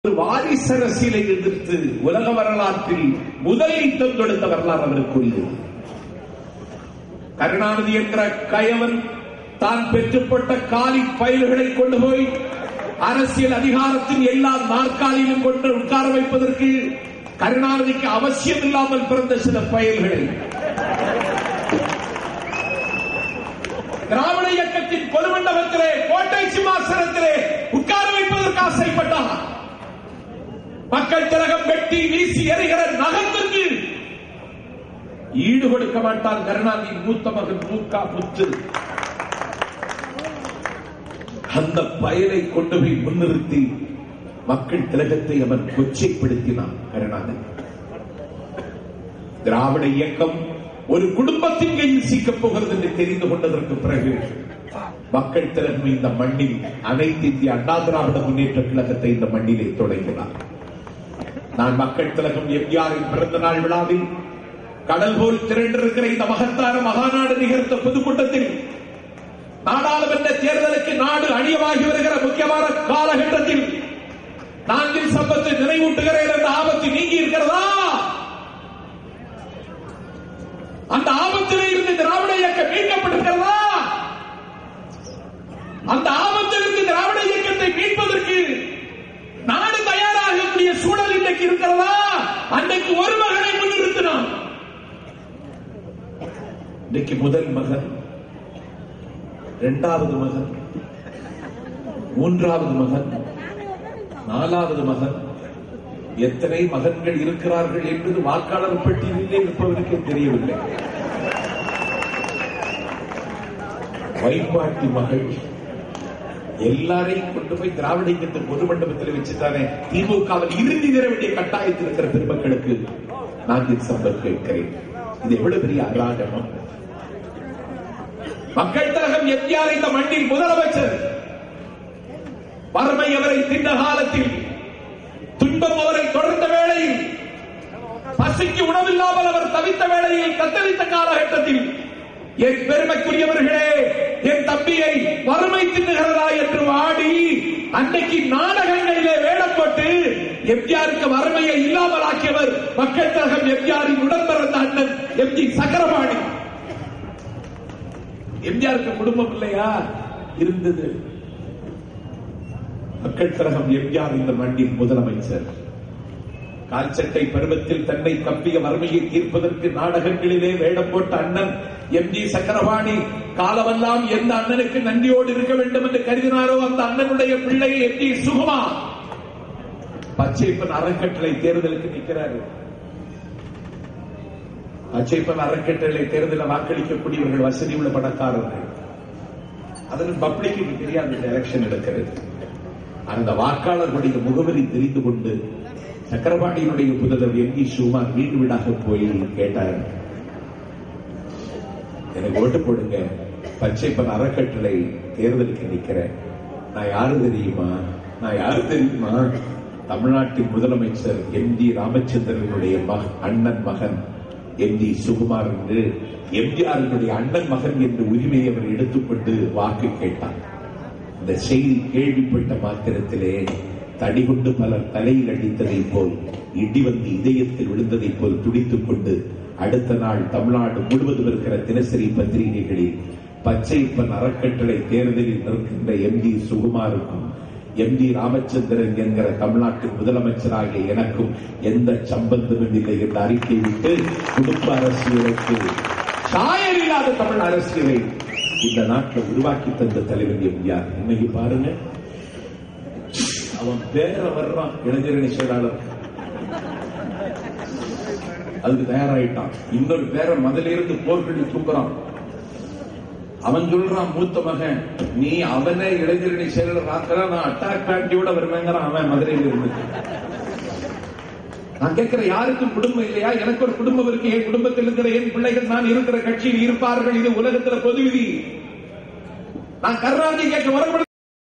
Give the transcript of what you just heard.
வாரிசு அரசியலை எதிர்த்து உலக வரலாற்றில் முதல் யுத்தம் தொடுத்த வரலாறு அவருக்குரியது. கருணாநிதி என்கிற கயவன் தான் பெற்றுப்பட்ட காலி பயில்களை கொண்டு போய் அரசியல் அதிகாரத்தின் எல்லா நாற்காலியிலும் கொண்டு உட்கார வைப்பதற்கு கருணாநிதிக்கு அவசியம் இல்லாமல் பிறந்த சில பயில்களை திராவிட இயக்கத்தின் பொதுமண்டபத்திலே கோட்டை சிம்மாசனத்திலே உட்கார வைப்பதற்கு ஆசைப்பட்டார். மக்கள் திலகம் வெட்டி வீசி எறிகிற நகத்திற்கு ஈடு கொடுக்க மாட்டான் கருணாநிதி மூத்த மகன் மூக்கா முத்து. அந்த பயலை கொண்டு போய் முன்னிறுத்தி மக்கள் திலகத்தை அவன் கொச்சைப்படுத்தினான் கருணாநிதி. திராவிட இயக்கம் ஒரு குடும்பத்தின் கையில் சீக்கப் போகிறது என்று தெரிந்து கொண்டதற்கு பிறகு மக்கள் திலகம் இந்த மண்ணில் அனைத்து இந்திய அண்ணா திராவிட முன்னேற்ற கழகத்தை இந்த மண்ணிலே தொடங்கினார். நான் மக்கள் திலகம் எம்ஜிஆரின் பிறந்த நாள் விழாவில் கடல் போல் திரண்டிருக்கிற இந்த மகத்தான மகாநாடு நிகழ்த்த பொதுக்கூட்டத்தில் நாடாளுமன்ற தேர்தலுக்கு நாடு அணியமாகி வருகிற முக்கியமான காலகட்டத்தில் நான்கில் சம்பத்தை நினைவூட்டுகிறேன் என்ற ஆபத்து நீங்கி இருக்கிறதா? அந்த ஆபத்திலே இருந்து திராவிட இயக்கம் மீட்கப்பட்டிருக்கிறதா? அந்த ஆபத்திலிருந்து திராவிட இயக்கத்தை மீட்பதற்கு நாடு தயாராகக்கூடிய சூழல் இன்றைக்கு இருக்கிறதா? அன்றைக்கு ஒரு மகனை முன்னிறுத்தினான். இன்றைக்கு முதல் மகன், இரண்டாவது மகன், மூன்றாவது மகன், நாலாவது மகன், எத்தனை மகன்கள் இருக்கிறார்கள் என்பது வாக்காளர் பட்டியலிலே இருப்பவருக்கே தெரியவில்லை. வைப்பாட்டி மகள் எல்லாரையும் கொண்டு போய் திராவிட இயக்கத்தின் பொது மண்டபத்தில் வச்சுட்டானே. திமுகவில் இறுதி தர வேண்டிய கட்டாயத்தில் இருக்கிற பெருமக்களுக்கு நான் சம்பத் கேட்கிறேன், இது எவ்வளவு பெரிய அராஜகம். மக்கள் திலகம் எம்ஜிஆர் இந்த மண்ணில் முதலமைச்சர். வறுமை அவரை திண்ட காலத்தில், துன்பம் அவரை தொடர்ந்த வேளையில், பசிக்கு உணவில்லாமல் அவர் தவித்த வேளையில், தத்தளித்த காலகட்டத்தில் என் பெருமைக்குரியவர்களே, என் தம்பியை வறுமை தின்னுகிறதா என்று வாடி அன்னைக்கு நாடகங்களிலே வேடம் போட்டு எம்ஜிஆருக்கு வறுமையை இல்லாமல் ஆக்கியவர் மக்கள் திலகம் எம்ஜிஆரின் உடன் பிறந்த அண்ணன் எம்ஜி சக்கரபாணி. எம்ஜிஆருக்கு குடும்பம் இல்லையா? இருந்தது. மக்கள் திலகம் எம்ஜிஆர் இந்த மண்ணின் முதலமைச்சர். கால் சட்டை பருவத்தில் தன்னை கப்பிய வறுமையை தீர்ப்பதற்கு நாடகங்களிலே வேடம் போட்ட அண்ணன் எம்ஜி சக்கரபாணி காலமெல்லாம் எந்த அண்ணனுக்கு நன்றியோடு இருக்க வேண்டும் என்று கருதினாரோ அந்த அண்ணனுடைய பிள்ளை எம்ஜி சுகுமார் பச்சைப்பன் அறக்கட்டளை தேர்தலுக்கு நிற்கிறார்கள். பச்சைப்பன் அறக்கட்டளை தேர்தலில் வாக்களிக்கக்கூடியவர்கள் வசதி உள்ள பணக்காரர்கள். அதற்கு பப்ளிக்கு தெரியாது எலெக்ஷன் நடக்கிறது. அந்த வாக்காளர்களுடைய முகவரி தெரிந்து கொண்டு சக்கரபாணியினுடைய புதல்வர் எம்ஜி சுகுமார் வீடு வீடாக போய் கேட்டார், எனக்கு ஓட்டு போடுங்க, பச்சைப்பன் அறக்கட்டளை தேர்தலுக்கு நிற்கிறேன். நான் யாரு தெரியுமா? தமிழ்நாட்டின் முதலமைச்சர் எம்ஜி ராமச்சந்திரனுடைய அண்ணன் மகன் எம்ஜி சுகுமார் என்று எம்ஜிஆருடைய அண்ணன் மகன் என்று உரிமையை அவர் எடுத்துக்கொண்டு வாக்கு கேட்டார். இந்த செய்தி கேள்விப்பட்ட மாத்திரத்திலே தடிகொண்டு பலர் தலையில் அடித்ததை போல், இடி வந்து இதயத்தில் விழுந்ததை போல் துடித்துக் கொண்டு அடுத்த நாள் தமிழ்நாடு முழுவதும் இருக்கிற தினசரி பத்திரிகைகளில் பச்சைப்பன் அறக்கட்டளை தேர்தலில் நிற்கின்ற எம்ஜி சுகுமாருக்கும் எம்ஜி ராமச்சந்திரன் என்கிற தமிழ்நாட்டின் முதலமைச்சராகிய எனக்கும் எந்த சம்பந்தமும் இல்லை என்று அறிக்கை விட்டு குடும்ப அரசியலுக்கு சாயல் இல்லாத தமிழ் அரசியலை இந்த நாட்டை உருவாக்கி தந்த தலைவர் எம்ஜிஆர். இன்னைக்கு பாருங்க, அவன் பேர வர்றான் இளைஞரணி செயலாளர், அதுக்கு தயாராயிட்டான். இன்னொரு பேர மதிலிருந்து போர்க்கடி தூக்குறான். அவன் சொல்றான், மூத்த மகன் நீ அவனே இளைஞரணி செயலர் ஆக்கிற, நான் அட்டாக் பேண்டியோட வருவேங்கிறான். அவன் மதுரையில் இருந்து நான் கேட்கிற, யாருக்கும் குடும்பம் இல்லையா? எனக்கு ஒரு குடும்பம் இருக்கு. என் குடும்பத்தில் இருக்கிற என் பிள்ளைகள் நான் இருக்கிற கட்சியில் இருப்பார்கள். இது உலகத்தில் பொது விதி. நான் கருணாநிதி கேட்க வரப்பட